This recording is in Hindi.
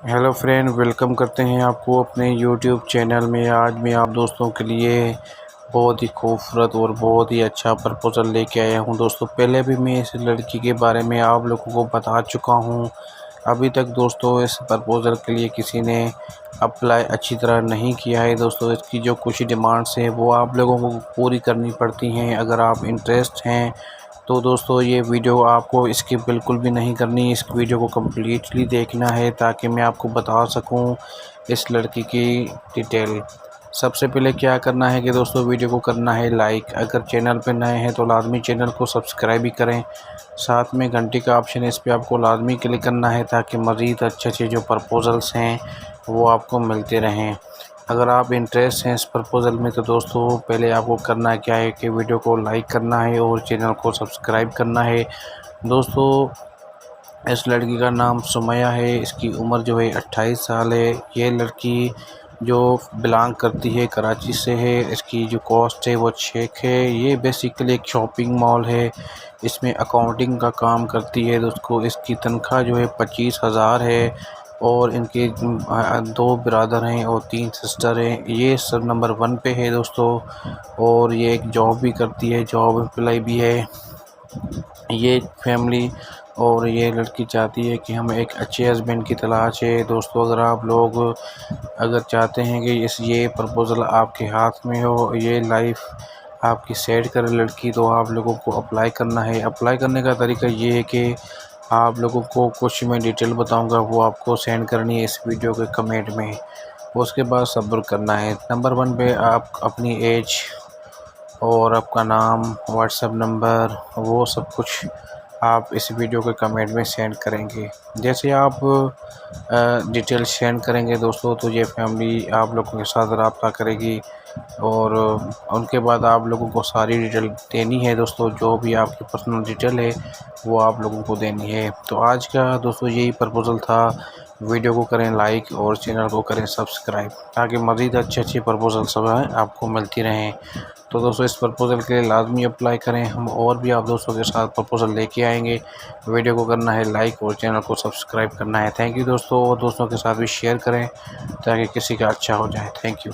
हेलो फ्रेंड, वेलकम करते हैं आपको अपने यूट्यूब चैनल में। आज मैं आप दोस्तों के लिए बहुत ही खूबसूरत और बहुत ही अच्छा प्रपोज़ल लेके आया हूं। दोस्तों, पहले भी मैं इस लड़की के बारे में आप लोगों को बता चुका हूं। अभी तक दोस्तों इस प्रपोज़ल के लिए किसी ने अप्लाई अच्छी तरह नहीं किया है। दोस्तों, इसकी जो कुछ डिमांड्स हैं वो आप लोगों को पूरी करनी पड़ती हैं। अगर आप इंटरेस्ट हैं तो दोस्तों ये वीडियो आपको स्किप बिल्कुल भी नहीं करनी, इस वीडियो को कम्प्लीटली देखना है ताकि मैं आपको बता सकूं इस लड़की की डिटेल। सबसे पहले क्या करना है कि दोस्तों वीडियो को करना है लाइक। अगर चैनल पर नए हैं तो लाजमी चैनल को सब्सक्राइब भी करें। साथ में घंटी का ऑप्शन है, इस पर आपको लाजमी क्लिक करना है ताकि मज़ीद अच्छे अच्छे जो प्रपोज़ल्स हैं वो आपको मिलते रहें। अगर आप इंटरेस्ट हैं इस प्रपोज़ल में तो दोस्तों पहले आपको करना क्या है कि वीडियो को लाइक करना है और चैनल को सब्सक्राइब करना है। दोस्तों, इस लड़की का नाम सुमैया है। इसकी उम्र जो है 28 साल है। ये लड़की जो बिलोंग करती है कराची से है। इसकी जो कॉस्ट है वो 6 है। ये बेसिकली एक शॉपिंग मॉल है। इसमें अकाउंटिंग का काम करती है। दोस्तों, इसकी तनख्वाह जो है 25,000 है और इनके 2 ब्रदर हैं और 3 सिस्टर हैं। ये सब नंबर 1 पे है दोस्तों। और ये एक जॉब भी करती है, जॉब एम्प्लॉय भी है। ये फैमिली और ये लड़की चाहती है कि हमें एक अच्छे हस्बैंड की तलाश है। दोस्तों, अगर आप लोग अगर चाहते हैं कि ये प्रपोज़ल आपके हाथ में हो, ये लाइफ आपकी सेट करे लड़की, तो आप लोगों को अप्लाई करना है। अप्लाई करने का तरीका ये है कि आप लोगों को कुछ मैं डिटेल बताऊंगा, वो आपको सेंड करनी है इस वीडियो के कमेंट में। उसके बाद सब्र करना है। नंबर 1 पे आप अपनी एज और आपका नाम, व्हाट्सएप नंबर, वो सब कुछ आप इस वीडियो के कमेंट में सेंड करेंगे। जैसे आप डिटेल सेंड करेंगे दोस्तों तो ये फैमिली आप लोगों के साथ रब्ता करेगी और उनके बाद आप लोगों को सारी डिटेल देनी है। दोस्तों, जो भी आपकी पर्सनल डिटेल है वो आप लोगों को देनी है। तो आज का दोस्तों यही प्रपोज़ल था। वीडियो को करें लाइक और चैनल को करें सब्सक्राइब ताकि मज़ीद अच्छे अच्छे प्रपोज़ल सब आपको मिलती रहें। तो दोस्तों, इस प्रपोज़ल के लिए लाजमी अप्लाई करें। हम और भी आप दोस्तों के साथ प्रपोज़ल लेके आएंगे। वीडियो को करना है लाइक और चैनल को सब्सक्राइब करना है। थैंक यू दोस्तों, और दोस्तों के साथ भी शेयर करें ताकि किसी का अच्छा हो जाए। Thank you.